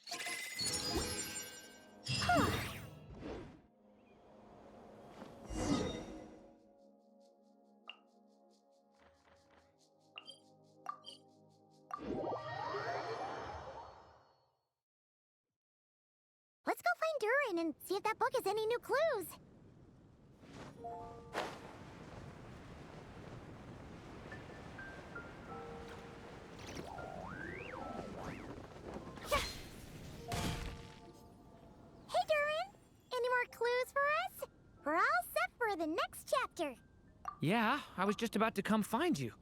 Let's go find Durin and see if that book has any new clues. Hey, Durin! Any more clues for us? We're all set for the next chapter. Yeah, I was just about to come find you.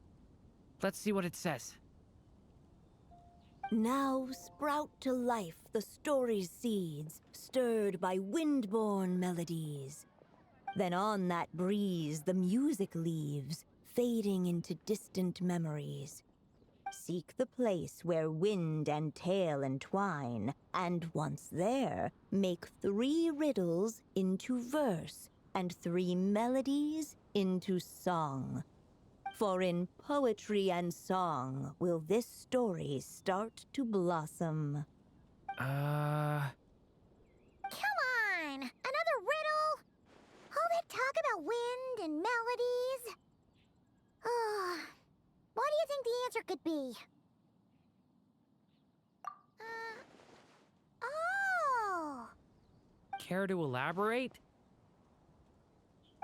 Let's see what it says. Now sprout to life the story's seeds, stirred by wind-born melodies. Then on that breeze the music leaves, fading into distant memories. Seek the place where wind and tale entwine, and once there, make 3 riddles into verse, and 3 melodies into song. For in poetry and song will this story start to blossom. Come on! Another riddle? All that talk about wind and melodies? What do you think the answer could be? Oh! Care to elaborate?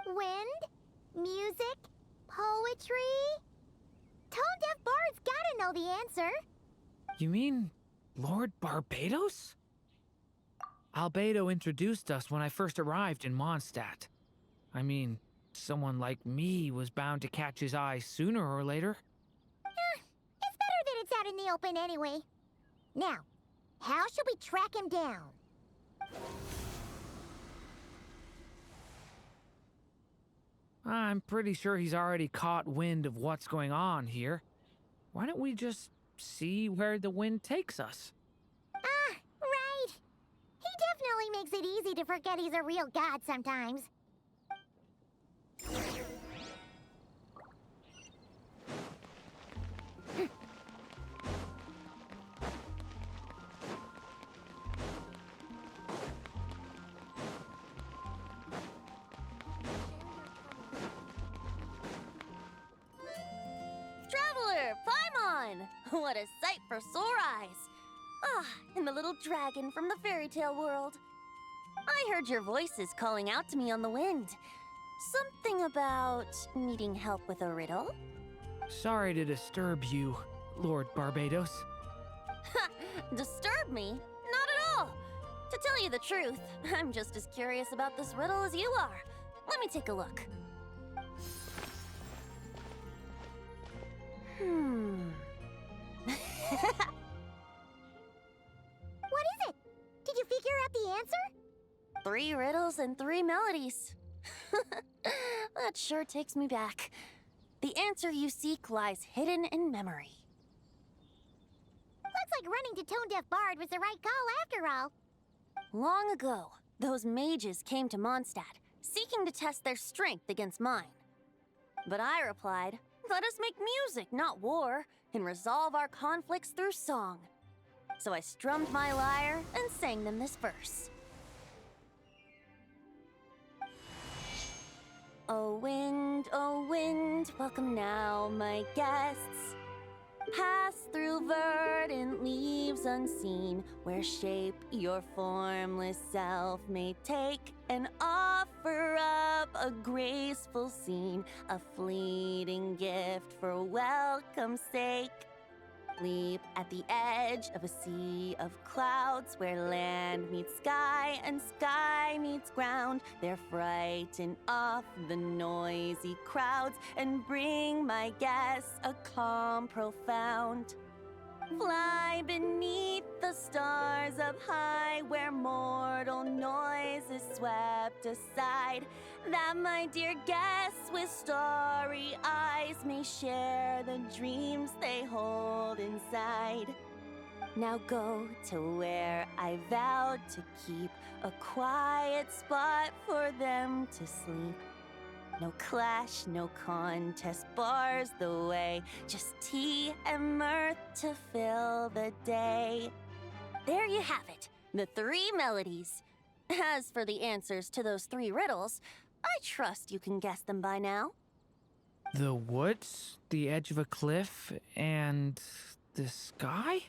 Wind, music, poetry? Tone-deaf bards gotta know the answer. You mean Lord Barbados? Albedo introduced us when I first arrived in Mondstadt. I mean, someone like me was bound to catch his eye sooner or later. It's better that it's out in the open anyway. Now, how should we track him down? I'm pretty sure he's already caught wind of what's going on here. Why don't we just see where the wind takes us? Right. He definitely makes it easy to forget he's a real god sometimes. Traveler, Paimon! What a sight for sore eyes! Ah, and the little dragon from the fairy tale world. I heard your voices calling out to me on the wind. Something about needing help with a riddle? Sorry to disturb you, Lord Barbados. Disturb me? Not at all! To tell you the truth, I'm just as curious about this riddle as you are. Let me take a look. What is it? Did you figure out the answer? 3 riddles and 3 melodies. That sure takes me back. The answer you seek lies hidden in memory. Looks like running to Tone-Deaf Bard was the right call after all. Long ago, those mages came to Mondstadt, seeking to test their strength against mine. But I replied, let us make music, not war, and resolve our conflicts through song. So I strummed my lyre and sang them this verse. Oh wind, welcome now, my guests. Pass through verdant leaves unseen, where shape your formless self may take, and offer up a graceful scene, a fleeting gift for welcome's sake. Leap at the edge of a sea of clouds, where land meets sky and sky meets ground. There frighten off the noisy crowds and bring my guests a calm profound. Fly beneath the stars up high, where mortal noise is swept aside, that my dear guests with starry eyes may share the dreams they hold inside. Now go to where I vowed to keep a quiet spot for them to sleep. No clash, no contest bars the way, just tea and mirth to fill the day. There you have it, the 3 melodies. As for the answers to those 3 riddles, I trust you can guess them by now. The woods, the edge of a cliff, and the sky?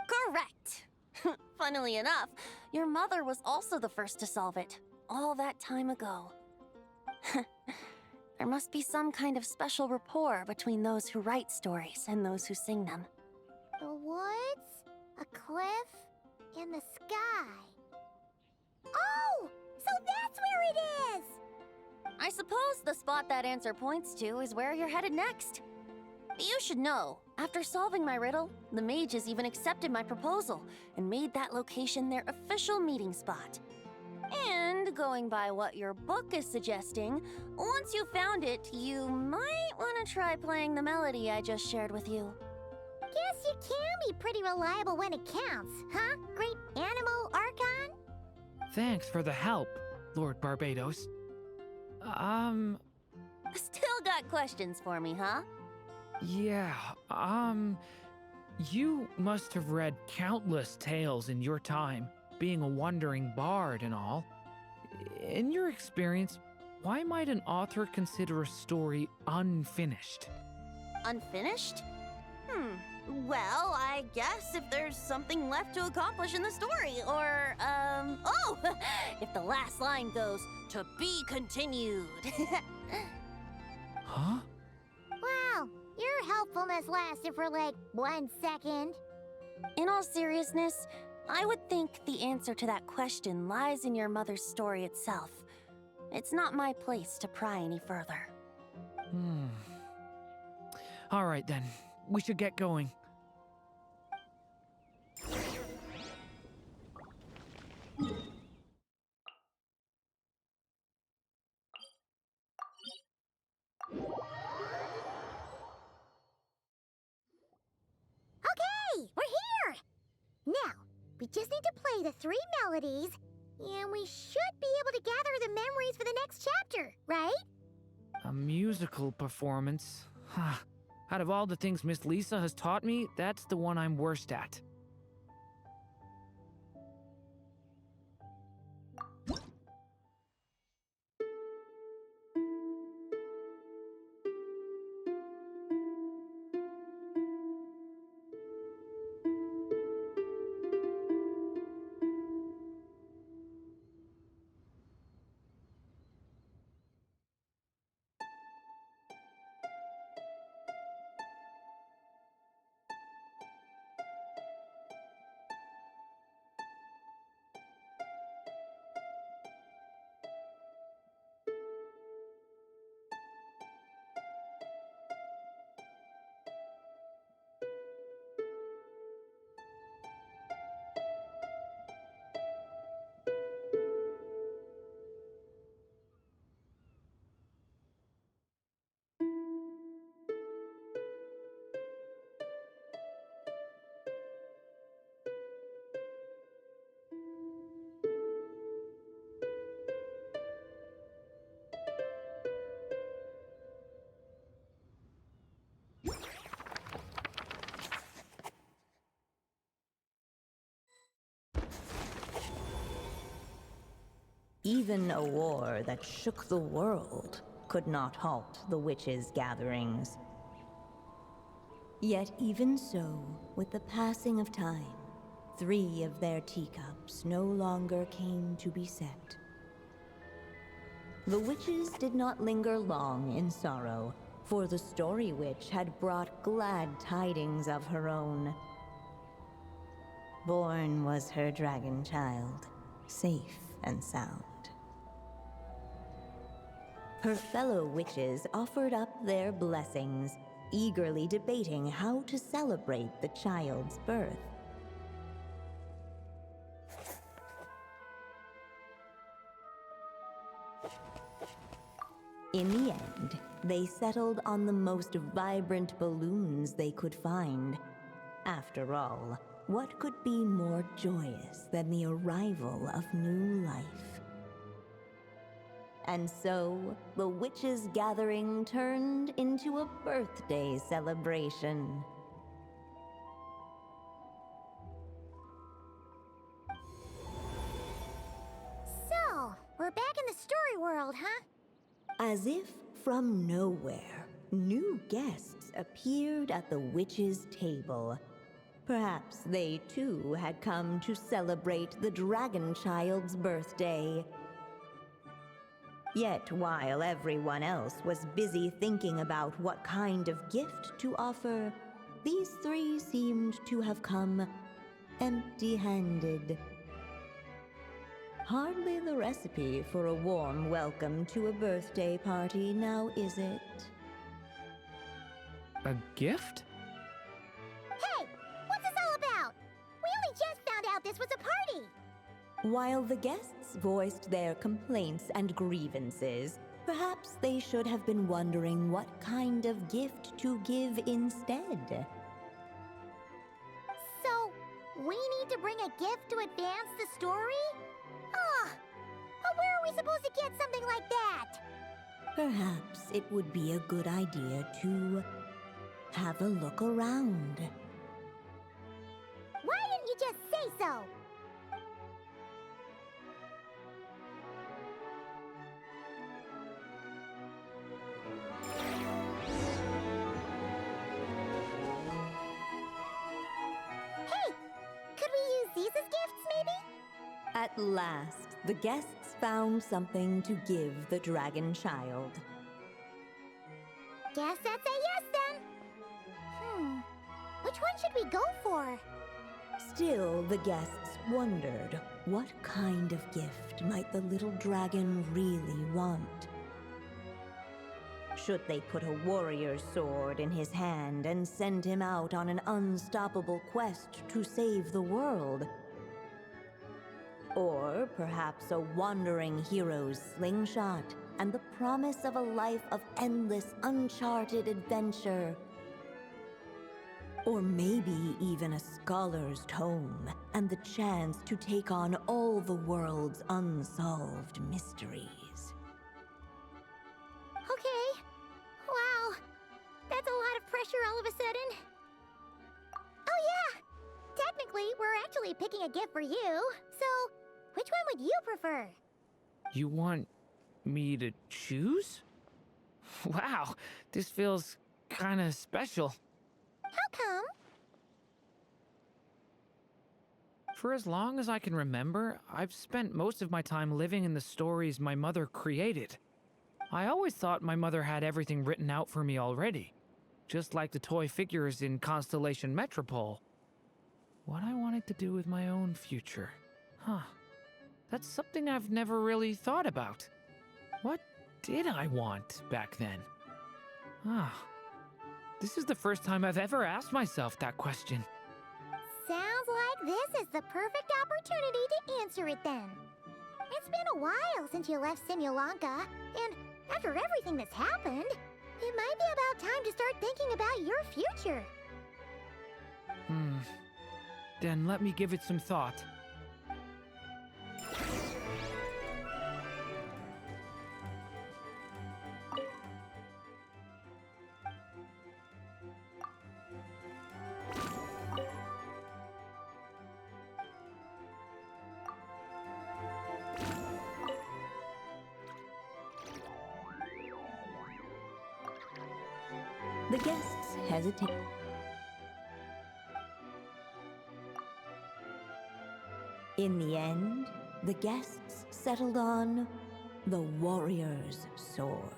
Correct! Funnily enough, your mother was also the first to solve it, all that time ago. There must be some kind of special rapport between those who write stories and those who sing them. The woods, a cliff, and the sky. Oh! So that's where it is! I suppose the spot that answer points to is where you're headed next. You should know, after solving my riddle, the mages even accepted my proposal and made that location their official meeting spot. And going by what your book is suggesting, once you found it, you might want to try playing the melody I just shared with you. Guess you can be pretty reliable when it counts, huh, Great Animal Archon? Thanks for the help, Lord Barbados. Still got questions for me, huh? Yeah, you must have read countless tales in your time, being a wandering bard and all. In your experience, why might an author consider a story unfinished? Unfinished? Well, I guess if there's something left to accomplish in the story, or, oh! If the last line goes, "To be continued." Huh? Wow, your helpfulness lasted for like 1 second. In all seriousness, I would think the answer to that question lies in your mother's story itself. It's not my place to pry any further. All right then, we should get going. Okay, we're here! Now, we just need to play the 3 melodies, and we should be able to gather the memories for the next chapter, right? A musical performance? Huh. Out of all the things Miss Lisa has taught me, that's the one I'm worst at. Even a war that shook the world could not halt the witches' gatherings. Yet even so, with the passing of time, 3 of their teacups no longer came to be set. The witches did not linger long in sorrow, for the Story Witch had brought glad tidings of her own. Born was her dragon child, safe and sound. Her fellow witches offered up their blessings, eagerly debating how to celebrate the child's birth. In the end, they settled on the most vibrant balloons they could find. After all, what could be more joyous than the arrival of new life? And so, the witches' gathering turned into a birthday celebration. story world, huh? As if from nowhere, new guests appeared at the witch's table. Perhaps they too had come to celebrate the dragon child's birthday. Yet while everyone else was busy thinking about what kind of gift to offer, these three seemed to have come empty-handed. Hardly the recipe for a warm welcome to a birthday party, now is it? A gift? Hey, what's this all about? We only just found out this was a party. While the guests voiced their complaints and grievances, perhaps they should have been wondering what kind of gift to give instead. So, we need to bring a gift to advance the story? But where are we supposed to get something like that? Perhaps it would be a good idea to have a look around. Why didn't you just say so? Hey, could we use these as gifts, maybe? At last, the guests found something to give the dragon child. Guess that's a yes then. Which one should we go for? Still, the guests wondered what kind of gift might the little dragon really want. Should they put a warrior's sword in his hand and send him out on an unstoppable quest to save the world? Or perhaps a wandering hero's slingshot and the promise of a life of endless, uncharted adventure. Or maybe even a scholar's tome and the chance to take on all the world's unsolved mysteries. Okay. Wow. That's a lot of pressure all of a sudden. Oh yeah! Technically, we're actually picking a gift for you. So, which one would you prefer? You want me to choose? Wow, this feels kinda special. How come? For as long as I can remember, I've spent most of my time living in the stories my mother created. I always thought my mother had everything written out for me already, just like the toy figures in Constellation Metropole. What I wanted to do with my own future. That's something I've never really thought about. What did I want back then? This is the first time I've ever asked myself that question. Sounds like this is the perfect opportunity to answer it then. It's been a while since you left Simulanka, and after everything that's happened, it might be about time to start thinking about your future. Then let me give it some thought. The guests hesitate. In the end, the guests settled on the warrior's sword.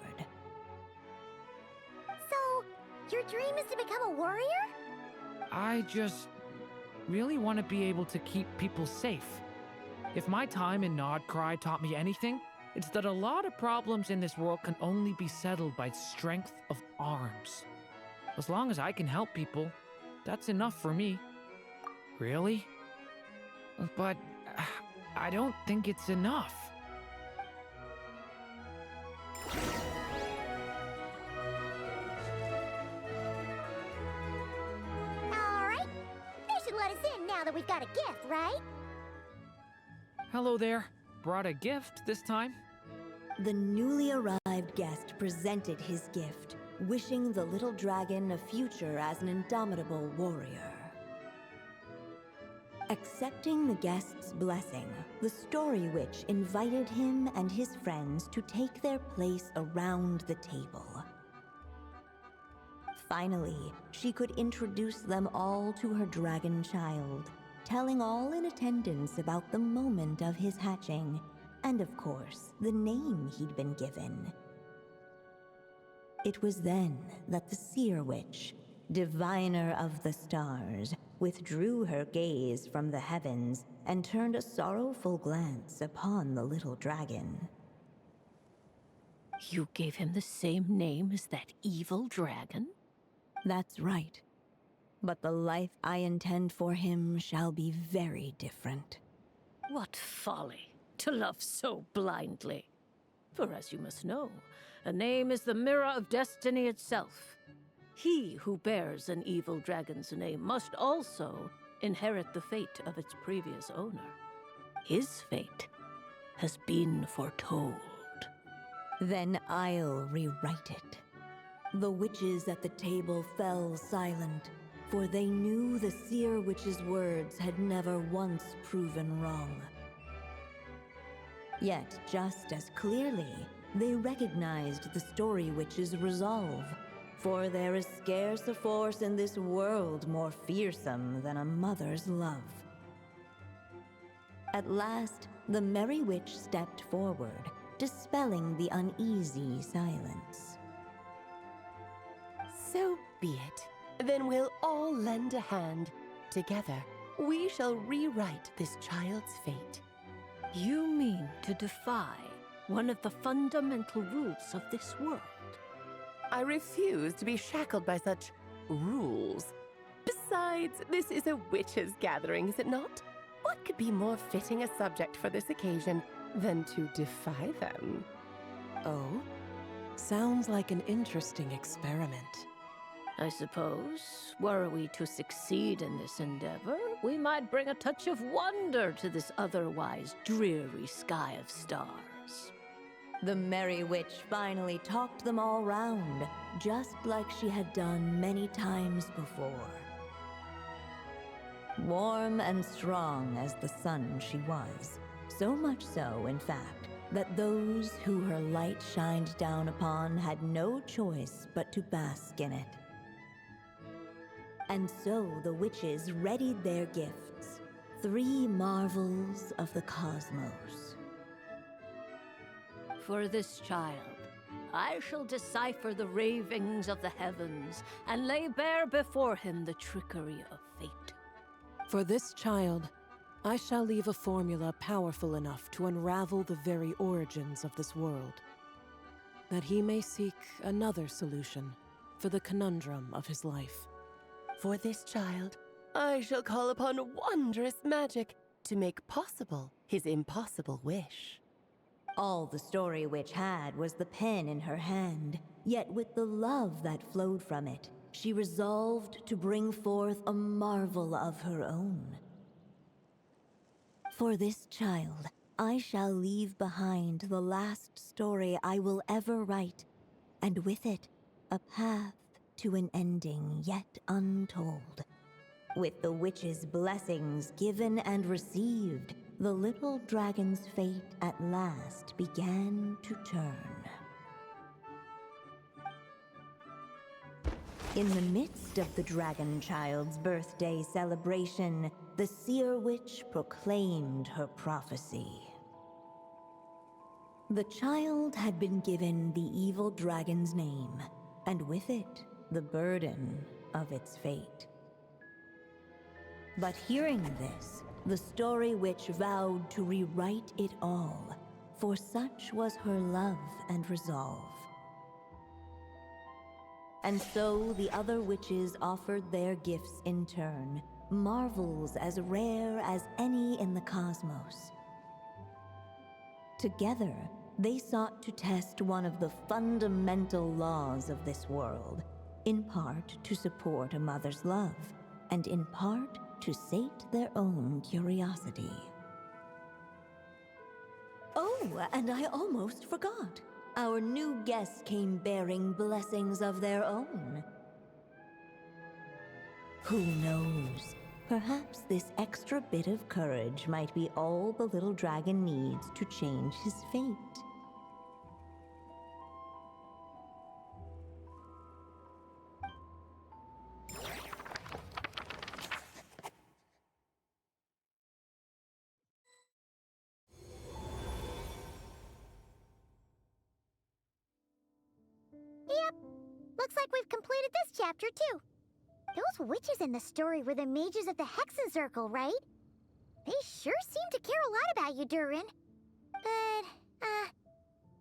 So, your dream is to become a warrior? I just really want to be able to keep people safe. If my time in Nodcry taught me anything, it's that a lot of problems in this world can only be settled by strength of arms. As long as I can help people, that's enough for me. Really? But I don't think it's enough. Alright, they should let us in now that we've got a gift, right? Hello there. Brought a gift this time? The newly arrived guest presented his gift, wishing the little dragon a future as an indomitable warrior. Accepting the guest's blessing, the Story Witch invited him and his friends to take their place around the table. Finally, she could introduce them all to her dragon child, telling all in attendance about the moment of his hatching, and of course, the name he'd been given. It was then that the Seer Witch, diviner of the stars, withdrew her gaze from the heavens and turned a sorrowful glance upon the little dragon. You gave him the same name as that evil dragon? That's right. But the life I intend for him shall be very different. What folly, to love so blindly. For as you must know, a name is the mirror of destiny itself. He who bears an evil dragon's name must also inherit the fate of its previous owner. His fate has been foretold. Then I'll rewrite it. The witches at the table fell silent, for they knew the Seer Witch's words had never once proven wrong. Yet, just as clearly, they recognized the Story Witch's resolve, for there is scarce a force in this world more fearsome than a mother's love. At last, the Merry Witch stepped forward, dispelling the uneasy silence. So be it. Then we'll all lend a hand. Together, we shall rewrite this child's fate. You mean to defy one of the fundamental rules of this world? I refuse to be shackled by such rules. Besides, this is a witches' gathering, is it not? What could be more fitting a subject for this occasion than to defy them? Oh? Sounds like an interesting experiment. I suppose, were we to succeed in this endeavor, we might bring a touch of wonder to this otherwise dreary sky of stars. The Merry Witch finally talked them all round, just like she had done many times before. Warm and strong as the sun she was, so much so, in fact, that those who her light shined down upon had no choice but to bask in it. And so the witches readied their gifts, 3 marvels of the cosmos. For this child, I shall decipher the ravings of the heavens and lay bare before him the trickery of fate. For this child, I shall leave a formula powerful enough to unravel the very origins of this world, that he may seek another solution for the conundrum of his life. For this child, I shall call upon wondrous magic to make possible his impossible wish. All the Story Witch had was the pen in her hand, yet with the love that flowed from it, she resolved to bring forth a marvel of her own. For this child, I shall leave behind the last story I will ever write, and with it, a path to an ending yet untold. With the witch's blessings given and received, the little dragon's fate at last began to turn. In the midst of the dragon child's birthday celebration, the Seer Witch proclaimed her prophecy. The child had been given the evil dragon's name, and with it, the burden of its fate. But hearing this, the Story Witch vowed to rewrite it all, for such was her love and resolve. And so the other witches offered their gifts in turn, marvels as rare as any in the cosmos. Together, they sought to test one of the fundamental laws of this world, in part to support a mother's love, and in part to sate their own curiosity. Oh, and I almost forgot. Our new guests came bearing blessings of their own. Who knows? Perhaps this extra bit of courage might be all the little dragon needs to change his fate. Yep, looks like we've completed this chapter too. Those witches in the story were the mages of the Hexen Circle, right? They sure seem to care a lot about you, Durin. But,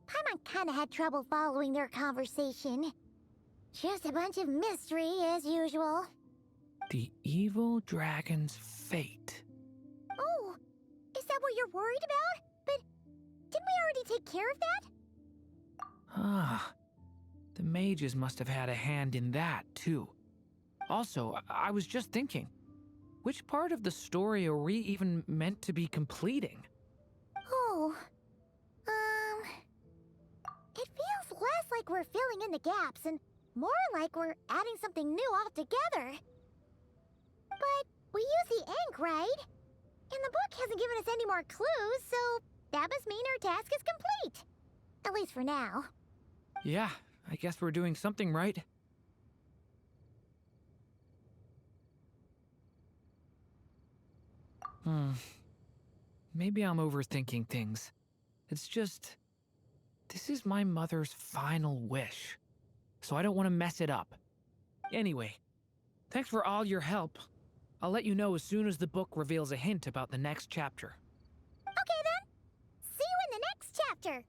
Paimon kinda had trouble following their conversation. Just a bunch of mystery, as usual. The evil dragon's fate. Oh, is that what you're worried about? But didn't we already take care of that? Ah, the mages must have had a hand in that, too. Also, I was just thinking, which part of the story are we even meant to be completing? Oh, it feels less like we're filling in the gaps and more like we're adding something new altogether. But we use the ink, right? And the book hasn't given us any more clues, so that must mean our task is complete. At least for now. Yeah, I guess we're doing something right. Maybe I'm overthinking things. It's just, this is my mother's final wish, so I don't want to mess it up. Anyway, thanks for all your help. I'll let you know as soon as the book reveals a hint about the next chapter. Okay then. See you in the next chapter.